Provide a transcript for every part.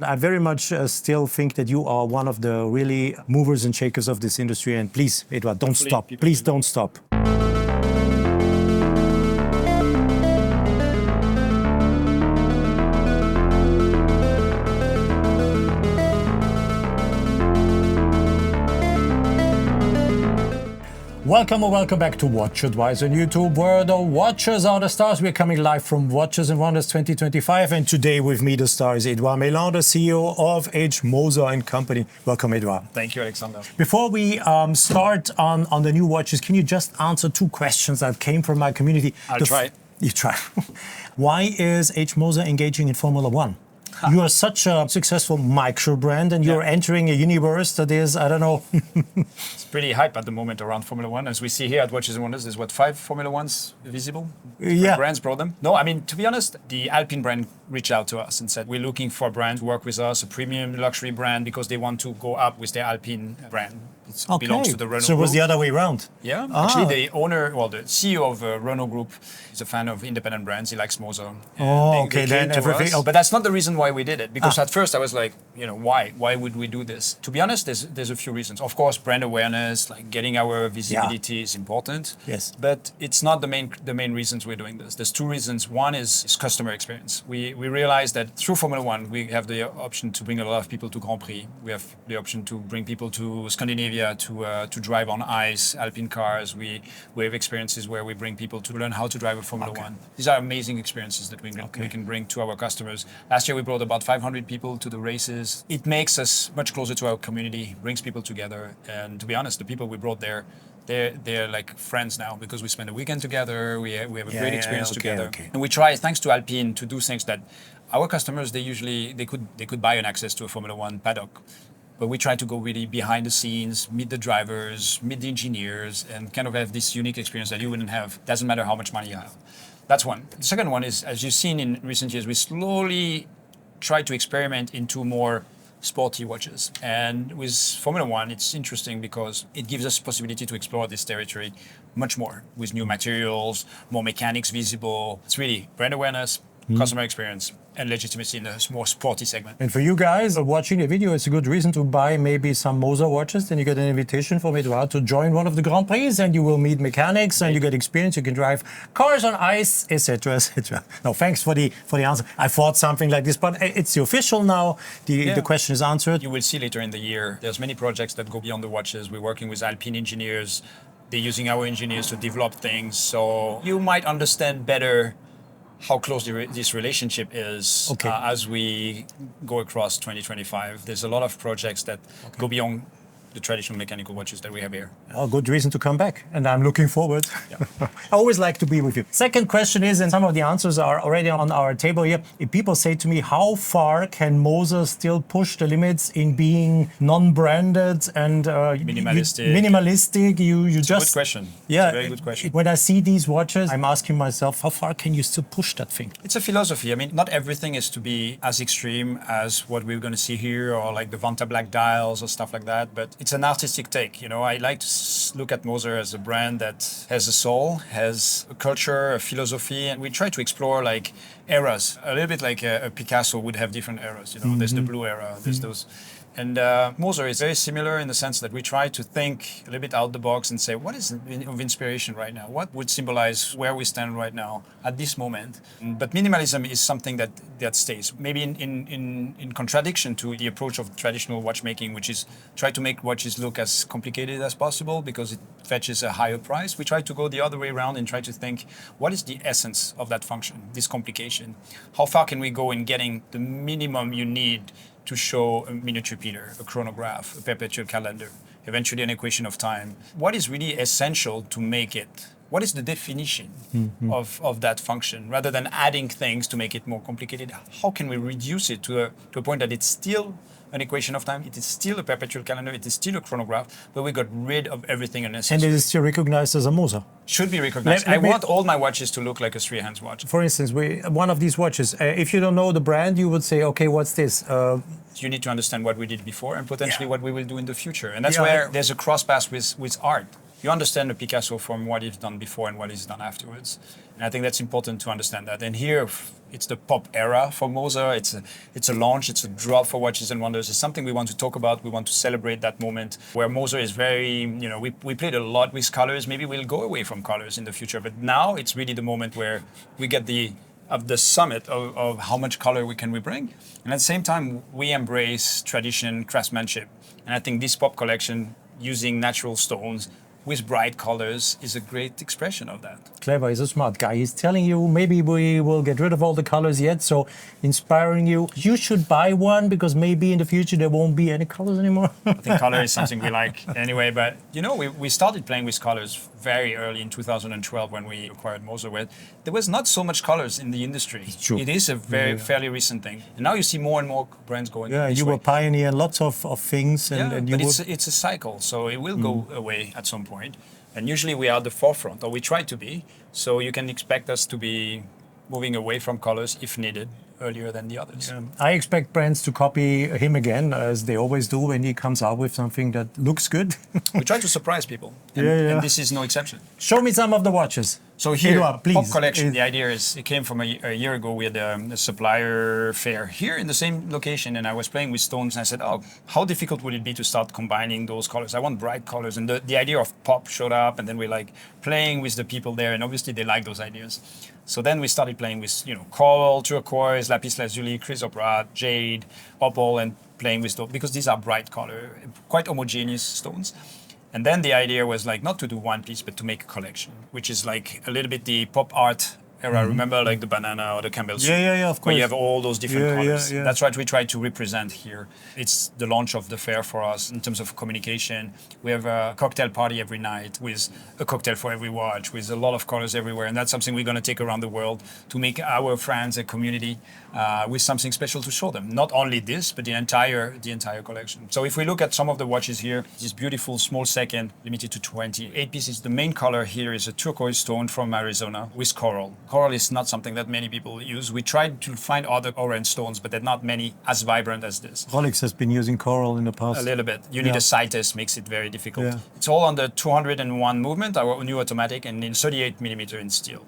I very much still think that you are one of the really movers and shakers of this industry. And please, Edouard, don't stop. Please don't stop. Welcome or welcome back to WatchAdvisor on YouTube, where the watches are the stars. We're coming live from Watches and Wonders 2025, and today with me the star is Edouard Meilland, the CEO of H. Moser & Company. Welcome, Edouard. Thank you, Alexander. Before we start on the new watches, can you just answer two questions that came from my community? I'll try. You try. Why is H. Moser engaging in Formula One? You are such a successful micro brand, and you're entering a universe that is, I don't know. It's pretty hype at the moment around Formula One. As we see here at Watches and Wonders, there's 5 Formula Ones visible? Yeah. Brands brought them. No, I mean, to be honest, the Alpine brand reached out to us and said, we're looking for a brand to work with us, a premium luxury brand, because they want to go up with their Alpine brand. It belongs to the Renault So it was Group. the other way around? Yeah. Actually, the owner, well, the CEO of Renault Group is a fan of independent brands. He likes Moser. Okay, then everything. But that's not the reason why we did it. Because at first I was like, why? Why would we do this? To be honest, there's a few reasons. Of course, brand awareness, like getting our visibility is important. Yes. But it's not the main reasons we're doing this. There's two reasons. One is customer experience. We realize that through Formula One, we have the option to bring a lot of people to Grand Prix. We have the option to bring people to Scandinavia to drive on ice, Alpine cars. We have experiences where we bring people to learn how to drive a Formula One. These are amazing experiences that we can bring to our customers. Last year we brought about 500 people to the races. It makes us much closer to our community, brings people together. And to be honest, the people we brought there, they're like friends now, because we spend a weekend together. We have a great experience together. And we try, thanks to Alpine, to do things that our customers, they could buy an access to a Formula One paddock. But we try to go really behind the scenes, meet the drivers, meet the engineers, and kind of have this unique experience that you wouldn't have. Doesn't matter how much money you have. That's one. The second one is, as you've seen in recent years, we slowly try to experiment into more sporty watches. And with Formula One, it's interesting because it gives us possibility to explore this territory much more with new materials, more mechanics visible. It's really brand awareness, customer experience, and legitimacy in the more sporty segment. And for you guys watching the video, it's a good reason to buy maybe some Moser watches. Then you get an invitation from Edouard to join one of the Grand Prix, and you will meet mechanics, and you get experience. You can drive cars on ice, etc., etc. No, thanks for the answer. I thought something like this, but it's the official now. The question is answered. You will see later in the year. There's many projects that go beyond the watches. We're working with Alpine engineers. They're using our engineers to develop things. So you might understand better how close this relationship is as we go across 2025. There's a lot of projects that go beyond the traditional mechanical watches that we have here. Oh, good reason to come back, and I'm looking forward. Yeah. I always like to be with you. Second question is, and some of the answers are already on our table here. If people say to me, how far can Moser still push the limits in being non-branded and minimalistic? You just. Good question. Yeah, it's a very good question. When I see these watches, I'm asking myself, how far can you still push that thing? It's a philosophy. I mean, not everything is to be as extreme as what we're going to see here, or like the Vanta black dials or stuff like that. But it's an artistic take. I like to look at Moser as a brand that has a soul, has a culture, a philosophy, and we try to explore like eras, a little bit like a Picasso would have different eras. There's the blue era, there's those. And Moser is very similar in the sense that we try to think a little bit out the box and say, what is of inspiration right now? What would symbolize where we stand right now at this moment? But minimalism is something that stays. Maybe in contradiction to the approach of traditional watchmaking, which is try to make watches look as complicated as possible because it fetches a higher price. We try to go the other way around and try to think, what is the essence of that function, this complication? How far can we go in getting the minimum you need to show a miniature repeater, a chronograph, a perpetual calendar, eventually an equation of time? What is really essential to make it? What is the definition of that function? Rather than adding things to make it more complicated, how can we reduce it to a point that it's still an equation of time, it is still a perpetual calendar, it is still a chronograph, but we got rid of everything unnecessary. And it is still recognized as a Moser. Should be recognized. I want all my watches to look like a three-hands watch. For instance, one of these watches, if you don't know the brand, you would say, okay, what's this? You need to understand what we did before and potentially what we will do in the future. And that's where there's a cross path with art. you understand the Picasso from what he's done before and what he's done afterwards. And I think that's important to understand that. And here, it's the pop era for Moser. It's a launch, it's a drop for Watches and Wonders. It's something we want to talk about. We want to celebrate that moment where Moser is very, we played a lot with colors. Maybe we'll go away from colors in the future. But now it's really the moment where we get the summit of how much color we bring. And at the same time, we embrace tradition, craftsmanship. And I think this pop collection, using natural stones with bright colors, is a great expression of that. Clever, he's a smart guy. He's telling you maybe we will get rid of all the colors yet, so inspiring you should buy one because maybe in the future there won't be any colors anymore. I think color is something we like anyway, but we started playing with colors very early in 2012 when we acquired Moser. There was not so much colors in the industry. It's true. It is a fairly recent thing. And now you see more and more brands going Yeah, this you way. were pioneering lots of things. It's a cycle, so it will go away at some point. And usually we are at the forefront, or we try to be. So you can expect us to be moving away from colors if needed earlier than the others. I expect brands to copy him again, as they always do when he comes out with something that looks good. We try to surprise people, and, and this is no exception. Show me some of the watches. So here, please. Pop collection, the idea is, it came from a year ago. We had a supplier fair here in the same location, and I was playing with stones, and I said, oh, how difficult would it be to start combining those colors? I want bright colors, and the idea of pop showed up, and then we like playing with the people there, and obviously they like those ideas. So then we started playing with, coral, turquoise, lapis lazuli, chrysoprase, jade, opal, and playing with those, because these are bright color, quite homogeneous stones. And then the idea was like not to do one piece, but to make a collection, which is like a little bit the pop art era. Remember like the banana or the Campbell soup? Yeah, of course. Where you have all those different colors. Yeah. That's what we try to represent here. It's the launch of the fair for us in terms of communication. We have a cocktail party every night with a cocktail for every watch, with a lot of colors everywhere. And that's something we're going to take around the world to make our friends a community with something special to show them. Not only this, but the entire collection. So if we look at some of the watches here, this beautiful small second, limited to 28 pieces. The main color here is a turquoise stone from Arizona with coral. Coral is not something that many people use. We tried to find other orange stones, but there are not many as vibrant as this. Rolex has been using coral in the past. A little bit. You need a sight test, makes it very difficult. Yeah. It's all on the 201 movement, our new automatic, and in 38 millimeter in steel.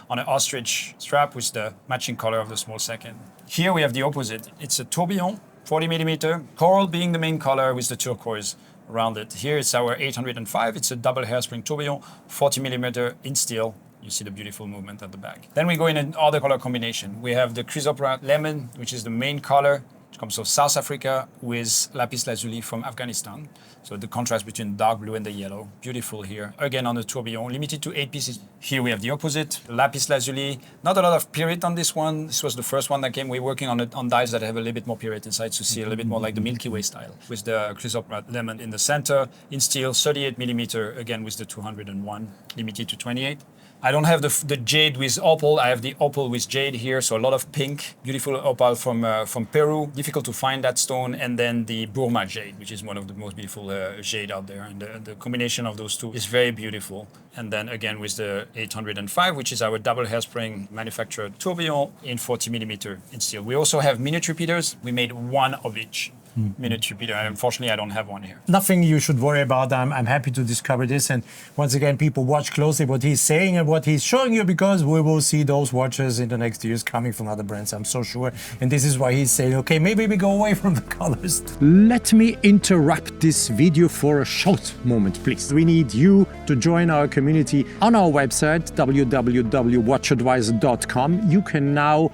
On an ostrich strap with the matching color of the small second. Here we have the opposite. It's a tourbillon, 40 millimeter, coral being the main color with the turquoise around it. Here it's our 805. It's a double hairspring tourbillon, 40 millimeter in steel. You see the beautiful movement at the back. Then we go in another color combination. We have the chrysoprase lemon, which is the main color, which comes from South Africa, with lapis lazuli from Afghanistan. So the contrast between dark blue and the yellow. Beautiful here. Again on the tourbillon, limited to 8 pieces. Here we have the opposite, lapis lazuli. Not a lot of period on this one. This was the first one that came. We're working on dials that have a little bit more period inside to see a little bit more like the Milky Way style. With the chrysoprase lemon in the center, in steel, 38 millimeter, again with the 201, limited to 28. I don't have the jade with opal. I have the opal with jade here, so a lot of pink. Beautiful opal from Peru. Difficult to find that stone. And then the Burmese jade, which is one of the most beautiful jade out there. And the combination of those two is very beautiful. And then again with the 805, which is our double hairspring manufactured tourbillon in 40 millimeter in steel. We also have minute repeaters. We made one of each. Minute repeater. Unfortunately, I don't have one here. Nothing you should worry about. I'm happy to discover this. And once again, people watch closely what he's saying and what he's showing you, because we will see those watches in the next years coming from other brands, I'm so sure. And this is why he's saying, okay, maybe we go away from the colors. Let me interrupt this video for a short moment, please. We need you to join our community on our website, www.watchadvisor.com. You can now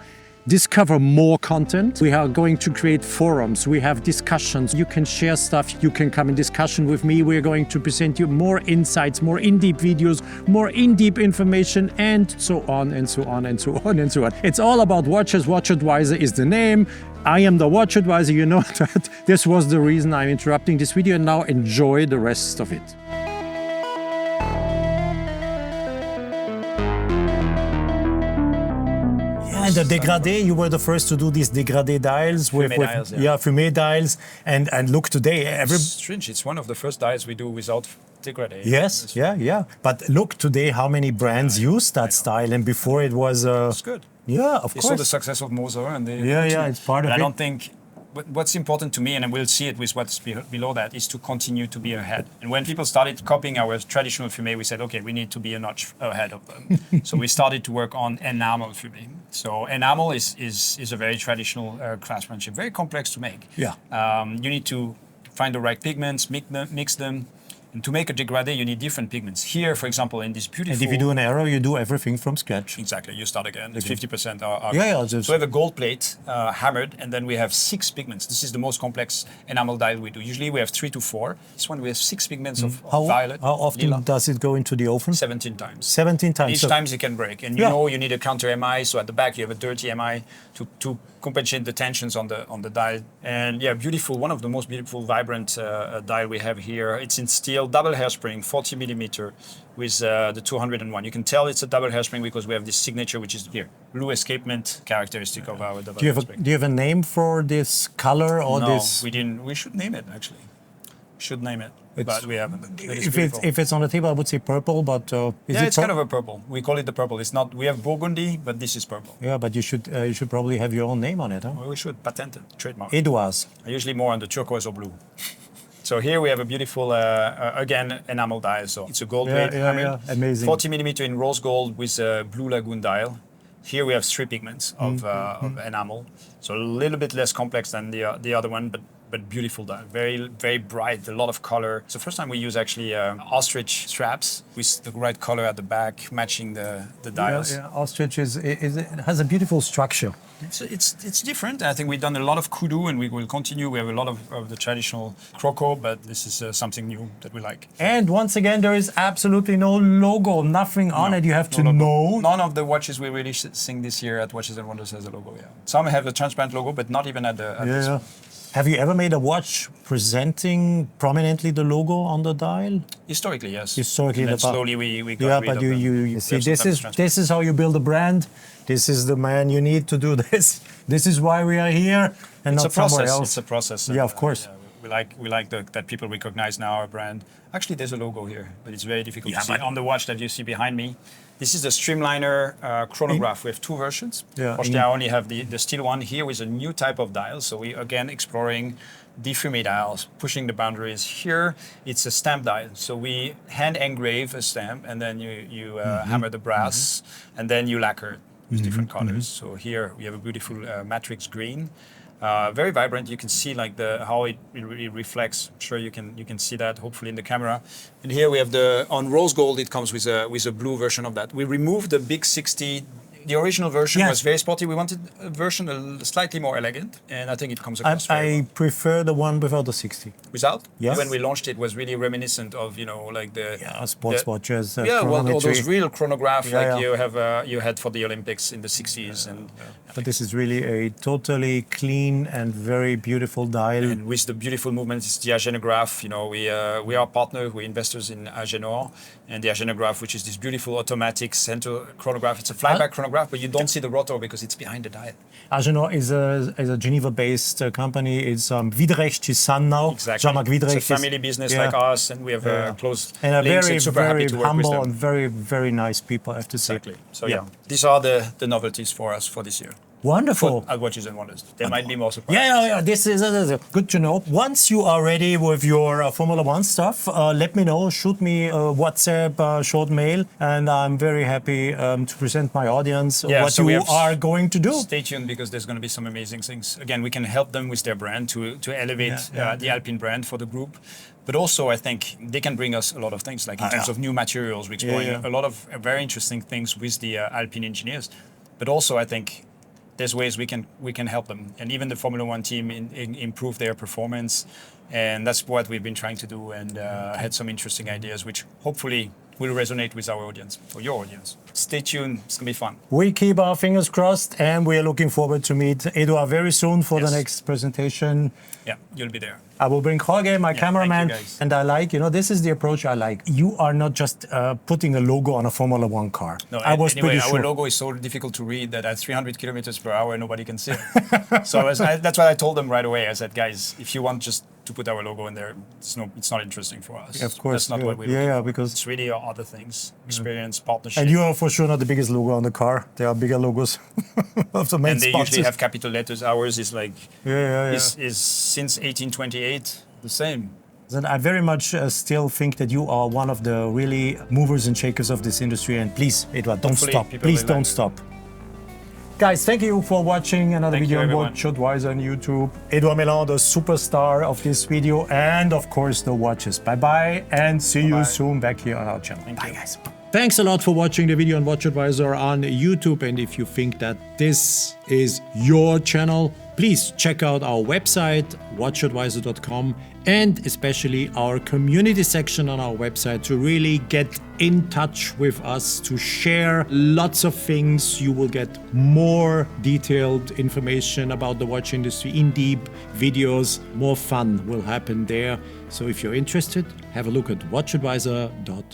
discover more content. We are going to create forums. We have discussions. You can share stuff. You can come in discussion with me. We're going to present you more insights, more in-deep videos, more in-deep information, and so on and so on and so on and so on. It's all about watches. WatchAdvisor is the name. I am the WatchAdvisor. You know that. This was the reason I'm interrupting this video, and now enjoy the rest of it. And the dégradé, you were the first to do these dégradé dials with dials, fumé dials, and look today, It's strange. It's one of the first dials we do without dégradé. Yes, yeah. But look today, how many brands use that style, and before it was. It's good. Yeah, of You course. saw the success of Moser, and it's part of it. I don't think what's important to me, and we'll see it with what's below that, is to continue to be ahead. And when people started copying our traditional fumé, we said, okay, we need to be a notch ahead of them. So we started to work on enamel fumé. So enamel is a very traditional craftsmanship, very complex to make. Yeah. You need to find the right pigments, mix them. And to make a dégradé, you need different pigments. Here, for example, in this beautiful... And if you do an error, you do everything from scratch. Exactly, you start again. It's 50% So we have a gold plate hammered, and then we have 6 pigments. This is the most complex enamel dial we do. Usually we have 3 to 4. This one we have 6 pigments of violet. How often lila. does it go into the oven? 17 times. 17 times. Each time it can break. And you know you need a counter MI, so at the back you have a dirty MI to compensate the tensions on the dial. And yeah, beautiful, one of the most beautiful, vibrant dial we have here. It's in steel, double hairspring, 40 millimeter with the 201. You can tell it's a double hairspring because we have this signature, which is here, blue escapement characteristic of our double hairspring. Do you have a name for this color or this? No, we didn't. We should name it, actually. Should name it, but we haven't. If it's on the table, I would say purple, but it's kind of a purple. We call it the purple. It's not. We have burgundy, but this is purple. Yeah, but you should probably have your own name on it, huh? Well, we should patent it, trademark. Edouard's. Usually more on the turquoise or blue. So here we have a beautiful, again, enamel dial. So it's a gold plate hammered, amazing. 40 millimeter in rose gold with a blue lagoon dial. Here we have 3 pigments of enamel, so a little bit less complex than the other one, but beautiful dial, very, very bright, a lot of color. It's the first time we use actually ostrich straps with the right color at the back, matching the dials. Yeah, ostrich has a beautiful structure. It's different. I think we've done a lot of kudu, and we will continue. We have a lot of the traditional croco, but this is something new that we like. And once again, there is absolutely no logo, nothing on it. You have to know. None of the watches we releasing this year at Watches and Wonders has a logo. Yeah, some have a transparent logo, but not even at this. Have you ever made a watch presenting prominently the logo on the dial? Historically, yes. Historically, and then slowly we got rid of them. You see, this is how you build a brand. This is the man you need to do this. This is why we are here, and it's not somewhere else. It's a process. Yeah, of course. We like that people recognize now our brand. Actually, there's a logo here, but it's very difficult to see on the watch that you see behind me. This is the Streamliner Chronograph. We have 2 versions. Fortunately, I only have the steel one here with a new type of dial. So we again exploring defumé dials, pushing the boundaries. Here, it's a stamp dial. So we hand engrave a stamp, and then you hammer the brass, and then you lacquer it with different colors. So here we have a beautiful matrix green. Very vibrant. You can see like how it reflects. I'm sure you can see that hopefully in the camera. And here we have on rose gold. It comes with a blue version of that. We removed the big 60. The original version was very sporty. We wanted a version slightly more elegant, and I think it comes across very well. I prefer the one without the 60. Without? Yes. When we launched it was really reminiscent of like the sports watches. All those real chronographs you had for the Olympics in the 60s. But this is really a totally clean and very beautiful dial. And with the beautiful movements, it's the Agenograph. We are partners, we're investors in Agenor, and the Agenograph, which is this beautiful automatic center chronograph. It's a flyback chronograph, but you don't see the rotor because it's behind the dial. Agenor is a Geneva-based company. It's Wiederrecht is son now. Exactly. Jean-Marc Wiederrecht it's a family business like us, and we have close and links. Very, super very happy to work humble with them. and very, very nice people, I have to say. Exactly. So these are the novelties for us for this year. Wonderful. At Watches and Wonders. There might be more surprises. Yeah. This is good to know. Once you are ready with your Formula One stuff, let me know. Shoot me a WhatsApp, short mail, and I'm very happy to present my audience what you are going to do. Stay tuned because there's going to be some amazing things. Again, we can help them with their brand to elevate the Alpine brand for the group. But also, I think they can bring us a lot of things, like in terms of new materials. We're exploring a lot of very interesting things with the Alpine engineers. But also, I think there's ways we can help them, and even the Formula One team improve their performance, and that's what we've been trying to do. And had some interesting ideas, which hopefully will resonate with our audience or your audience. Stay tuned; it's gonna be fun. We keep our fingers crossed, and we are looking forward to meet Edouard very soon for the next presentation. Yeah, you'll be there. I will bring Jorge, my cameraman, and I like, this is the approach I like. You are not just putting a logo on a Formula One car. No, I was anyway, pretty sure. Our logo is so difficult to read that at 300 kilometers per hour, nobody can see it. So that's what I told them right away. I said, guys, if you want just to put our logo in there. It's not interesting for us. Of course, that's not what we look yeah, for. because It's really other things, experience, partnership. and you are for sure not the biggest logo on the car. There are bigger logos of the main And they sponsors. usually have capital letters. Ours is like yeah. is since 1828 the same. And I very much still think that you are one of the really movers and shakers of this industry. And please, Edouard, don't Hopefully stop. people Please will don't like stop. Guys, thank you for watching another Thank video you, on everyone. WatchAdvisor on YouTube. Edouard Mellin, the superstar of this video, and of course the watches. Bye-bye, and see you Bye-bye. soon back here on our channel. Bye, you. guys. Thanks a lot for watching the video on WatchAdvisor on YouTube. And if you think that this is your channel, please check out our website, watchadvisor.com, and especially our community section on our website to really get in touch with us, to share lots of things. You will get more detailed information about the watch industry, in-depth videos. More fun will happen there. So if you're interested, have a look at watchadvisor.com.